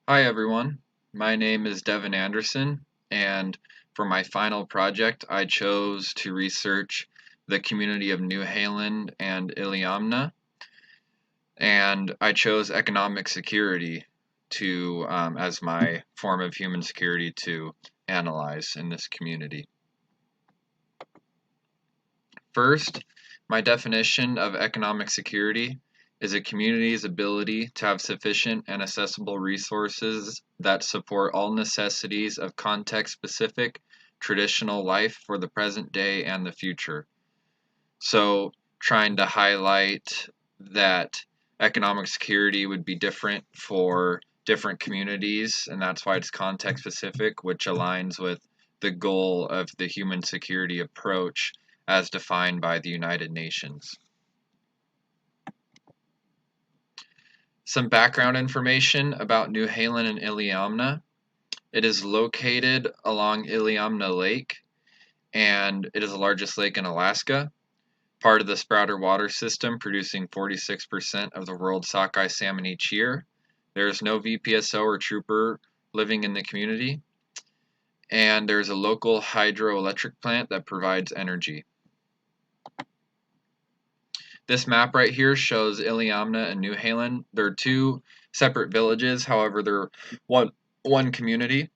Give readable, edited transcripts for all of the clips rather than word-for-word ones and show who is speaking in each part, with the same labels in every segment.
Speaker 1: Hi everyone, my name is Devin Anderson, and for my final project, I chose to research the community of New Halen and Iliamna, and I chose economic security to as my form of human security to analyze in this community. First, my definition of economic security is a community's ability to have sufficient and accessible resources that support all necessities of context-specific traditional life for the present day and the future. So, trying to highlight that economic security would be different for different communities, and that's why it's context specific, which aligns with the goal of the human security approach as defined by the United Nations. Some background information about New Halen and Iliamna. It is located along Iliamna Lake, and it is the largest lake in Alaska, part of the Sprouter water system, producing 46% of the world's sockeye salmon each year. There is no VPSO or trooper living in the community, and there's a local hydroelectric plant that provides energy. This map right here shows Iliamna and New Halen. They're two separate villages, however, they're one community,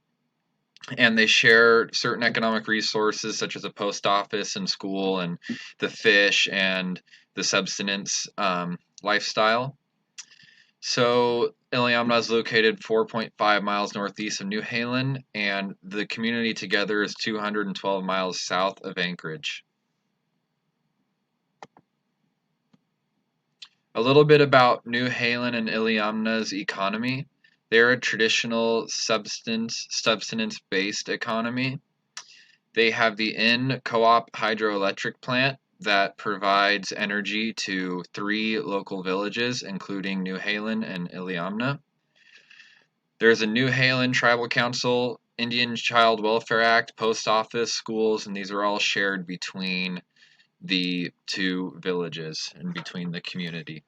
Speaker 1: and they share certain economic resources such as a post office and school and the fish and the subsistence lifestyle. So Iliamna is located 4.5 miles northeast of New Halen, and the community together is 212 miles south of Anchorage. A little bit about New Halen and Iliamna's economy. They're a traditional subsistence-based economy. They have the Inn Co-op hydroelectric plant that provides energy to 3 local villages, including New Halen and Iliamna. There's a New Halen Tribal Council, Indian Child Welfare Act, post office, schools, and these are all shared between the two villages and between the community.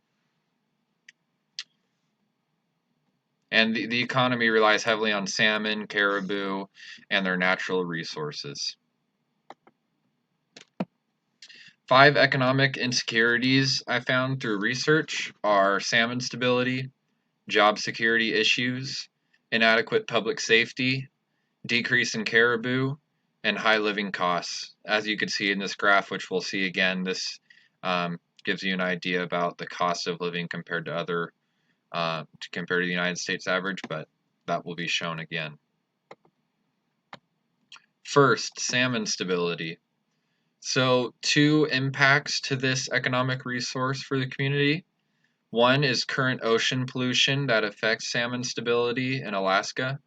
Speaker 1: And the economy relies heavily on salmon, caribou, and their natural resources. 5 economic insecurities I found through research are salmon stability, job security issues, inadequate public safety, decrease in caribou, and high living costs. As you can see in this graph, which we'll see again, this gives you an idea about the cost of living compared to other compared to the United States average, but that will be shown again. First, salmon stability. So, 2 impacts to this economic resource for the community. One is current ocean pollution that affects salmon stability in Alaska.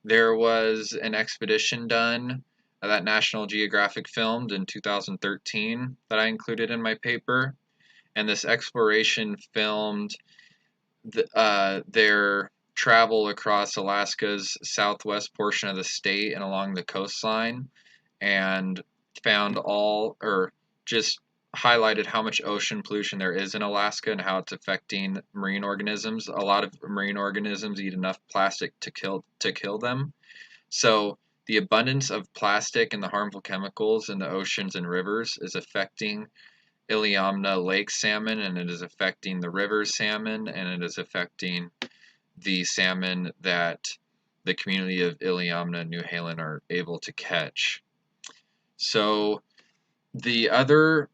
Speaker 1: There was an expedition done that National Geographic filmed in 2013 that I included in my paper, and this exploration filmed their travel across Alaska's southwest portion of the state and along the coastline, and found all or just highlighted how much ocean pollution there is in Alaska and how it's affecting marine organisms. A lot of marine organisms eat enough plastic to kill them. So the abundance of plastic and the harmful chemicals in the oceans and rivers is affecting Iliamna Lake salmon, and it is affecting the river salmon, and it is affecting the salmon that the community of Iliamna and New Halen are able to catch. So the other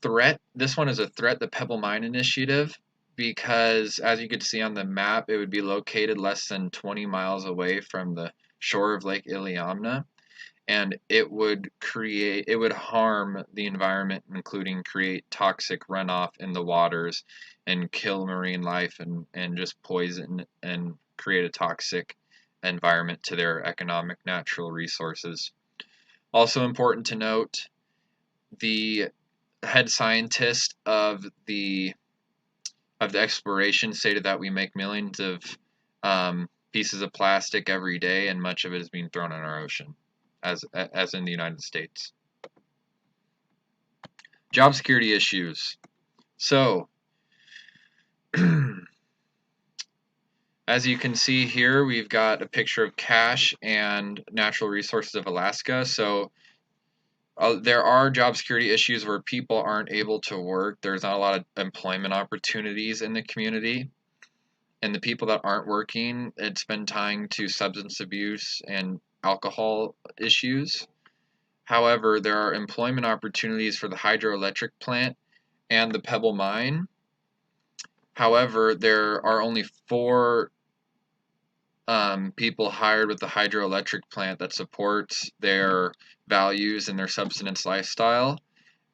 Speaker 1: threat, this one is a threat, the Pebble Mine Initiative, because as you can see on the map, it would be located less than 20 miles away from the shore of Lake Iliamna, and it would harm the environment, including create toxic runoff in the waters and kill marine life and just poison and create a toxic environment to their economic natural resources. Also important to note, the head scientist of the exploration stated that we make millions of pieces of plastic every day, and much of it is being thrown in our ocean, as in the United States. Job security issues. So, As you can see here, we've got a picture of cache and natural resources of Alaska. So there are job security issues where people aren't able to work. There's not a lot of employment opportunities in the community. And the people that aren't working, it's been tying to substance abuse and alcohol issues. However, there are employment opportunities for the hydroelectric plant and the Pebble mine. However, there are only four people hired with the hydroelectric plant that supports their values and their subsistence lifestyle.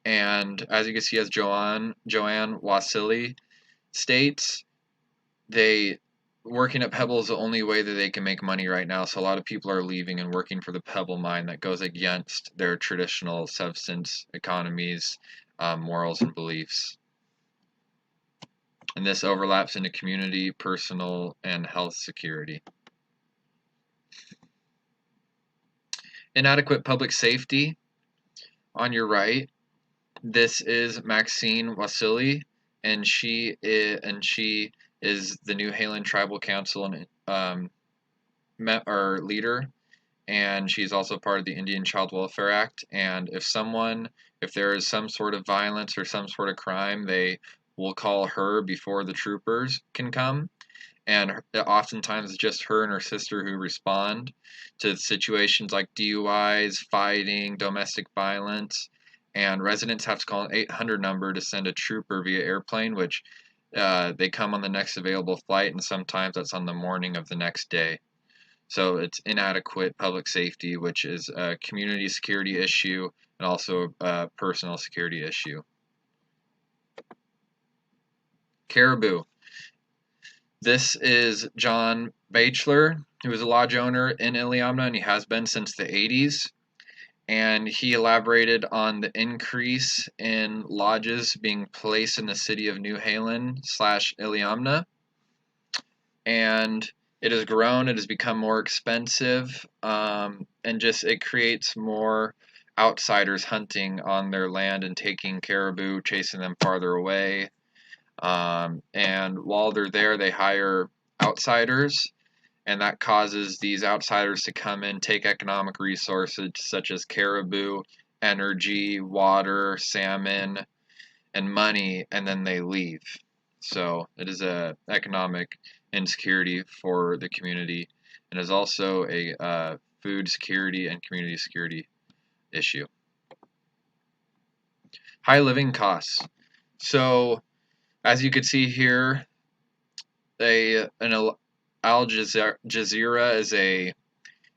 Speaker 1: And as you can see, as Joanne Wasili states, they working at Pebble is the only way that they can make money right now. So a lot of people are leaving and working for the Pebble mine that goes against their traditional substance economies, morals, and beliefs. And this overlaps into community, personal, and health security. Inadequate public safety. On your right, this is Maxine Wasili, and she is the New Halen Tribal Council and leader, and she's also part of the Indian Child Welfare Act. And if there is some sort of violence or some sort of crime, they will call her before the troopers can come. And oftentimes it's just her and her sister who respond to situations like DUIs, fighting, domestic violence, and residents have to call an 800 number to send a trooper via airplane, which they come on the next available flight, and sometimes that's on the morning of the next day. So it's inadequate public safety, which is a community security issue and also a personal security issue. Caribou. This is John Batchelor, who is a lodge owner in Iliamna, and he has been since the 80s. And he elaborated on the increase in lodges being placed in the city of New Halen / Iliamna. And it has grown, it has become more expensive, and just it creates more outsiders hunting on their land and taking caribou, chasing them farther away. And while they're there, they hire outsiders, and that causes these outsiders to come in, take economic resources such as caribou, energy, water, salmon, and money, and then they leave. So it is a economic insecurity for the community, and is also a food security and community security issue. High living costs. So as you can see here, Al Jazeera is a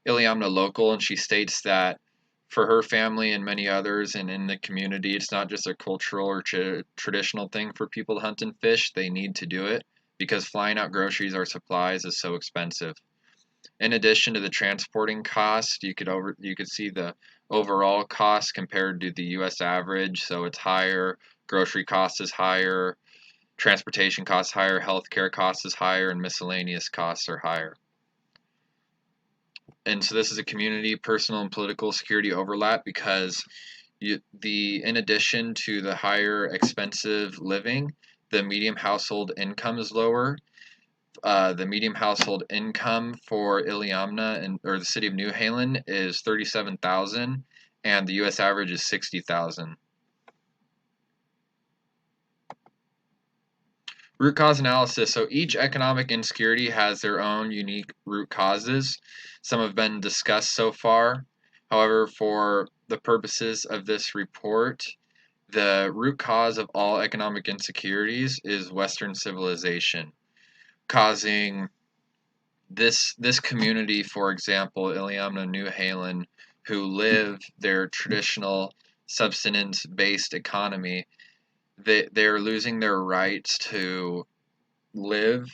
Speaker 1: Iliamna local, and she states that for her family and many others and in the community, it's not just a cultural or traditional thing for people to hunt and fish. They need to do it because flying out groceries or supplies is so expensive. In addition to the transporting cost, you could see the overall cost compared to the U.S. average. So it's higher. Grocery cost is higher. Transportation costs higher, healthcare costs is higher, and miscellaneous costs are higher. And so this is a community, personal, and political security overlap because in addition to the higher expensive living, the median household income is lower. The median household income for Iliamna or the city of New Halen is $37,000, and the U.S. average is $60,000. Root cause analysis. So each economic insecurity has their own unique root causes. Some have been discussed so far. However, for the purposes of this report, the root cause of all economic insecurities is Western civilization, causing this community, for example, Iliamna New Halen, who live their traditional subsistence-based economy, they're losing their rights to live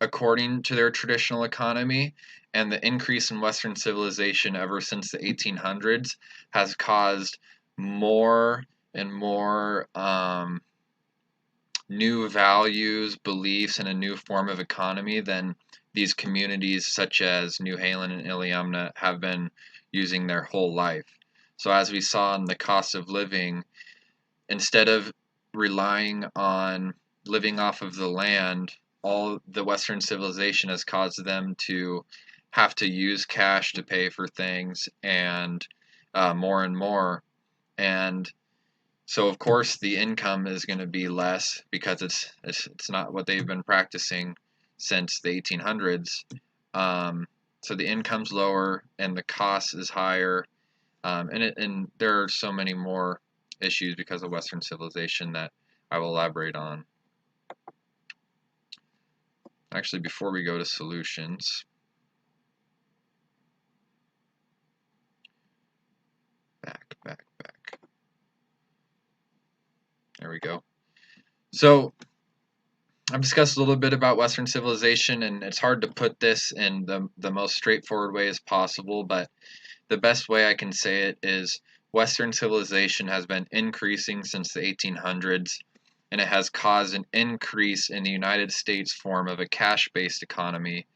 Speaker 1: according to their traditional economy, and the increase in Western civilization ever since the 1800s has caused more and more new values, beliefs, and a new form of economy than these communities such as New Halen and Iliamna have been using their whole life. So as we saw in the cost of living, instead of relying on living off of the land all the Western civilization has caused them to have to use cash to pay for things, and more and more. And so of course the income is going to be less because it's not what they've been practicing since the 1800s. So the income's lower and the cost is higher, and there are so many more issues because of Western civilization that I will elaborate on. Actually, before we go to solutions, back. There we go. So I've discussed a little bit about Western civilization, and it's hard to put this in the most straightforward way as possible, but the best way I can say it is Western civilization has been increasing since the 1800s, and it has caused an increase in the United States form of a cash-based economy,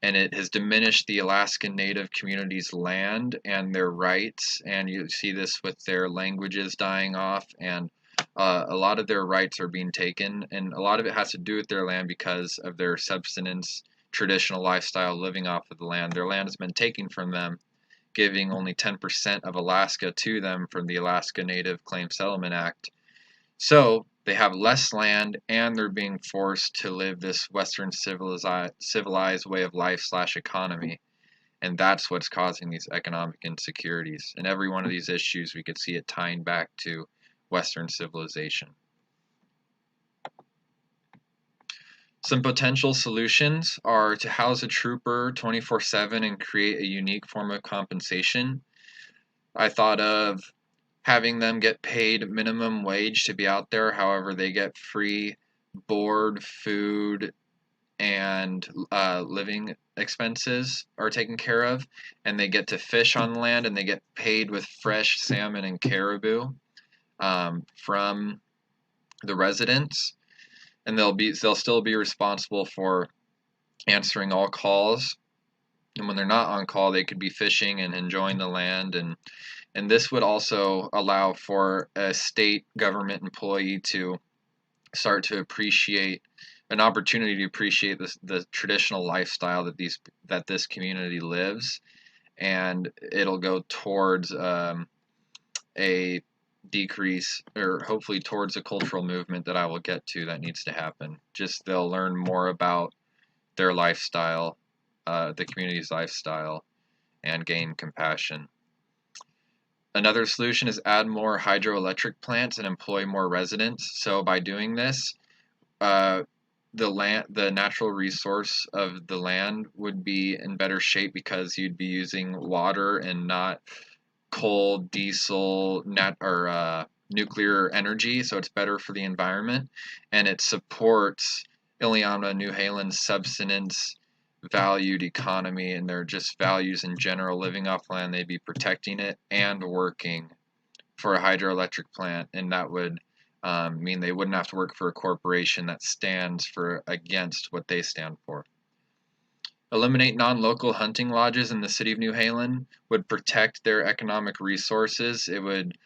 Speaker 1: and it has diminished the Alaskan Native communities' land and their rights, and you see this with their languages dying off, and a lot of their rights are being taken, and a lot of it has to do with their land because of their subsistence, traditional lifestyle, living off of the land. Their land has been taken from them, giving only 10% of Alaska to them from the Alaska Native Claims Settlement Act. So they have less land, and they're being forced to live this Western civilized way of life / economy. And that's what's causing these economic insecurities. In every one of these issues, we could see it tying back to Western civilization. Some potential solutions are to house a trooper 24/7 and create a unique form of compensation. I thought of having them get paid minimum wage to be out there. However, they get free board, food, and living expenses are taken care of, and they get to fish on land, and they get paid with fresh salmon and caribou from the residents, and they'll still be responsible for answering all calls. And when they're not on call, they could be fishing and enjoying the land, and this would also allow for a state government employee to start to appreciate an opportunity to appreciate the traditional lifestyle that this community lives, and it'll go towards a decrease, or hopefully towards a cultural movement that I will get to that needs to happen. Just they'll learn more about their lifestyle, the community's lifestyle, and gain compassion. Another solution is add more hydroelectric plants and employ more residents. So by doing this, the natural resource of the land would be in better shape because you'd be using water and not coal, diesel, nuclear energy. So it's better for the environment, and it supports Iliamna Newhalen's subsistence valued economy, and their just values in general. Living off land, they'd be protecting it and working for a hydroelectric plant, and that would mean they wouldn't have to work for a corporation that stands for against what they stand for. Eliminate non-local hunting lodges in the city of New Halen would protect their economic resources. It would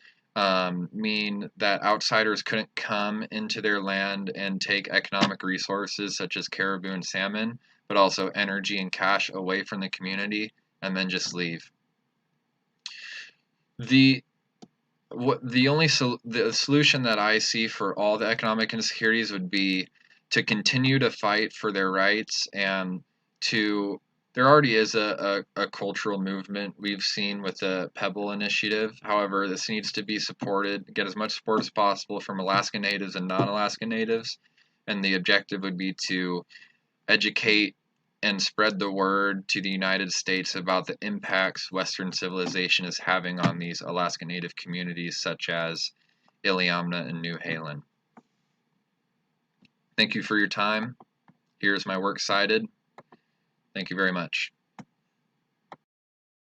Speaker 1: mean that outsiders couldn't come into their land and take economic resources such as caribou and salmon, but also energy and cash away from the community and then just leave. The solution that I see for all the economic insecurities would be to continue to fight for their rights, and there already is a cultural movement we've seen with the Pebble Initiative. However, this needs to be supported, get as much support as possible from Alaska Natives and non-Alaska Natives, and the objective would be to educate and spread the word to the United States about the impacts Western civilization is having on these Alaska Native communities such as Iliamna and New Halen. Thank you for your time. Here's my works cited. Thank you very much.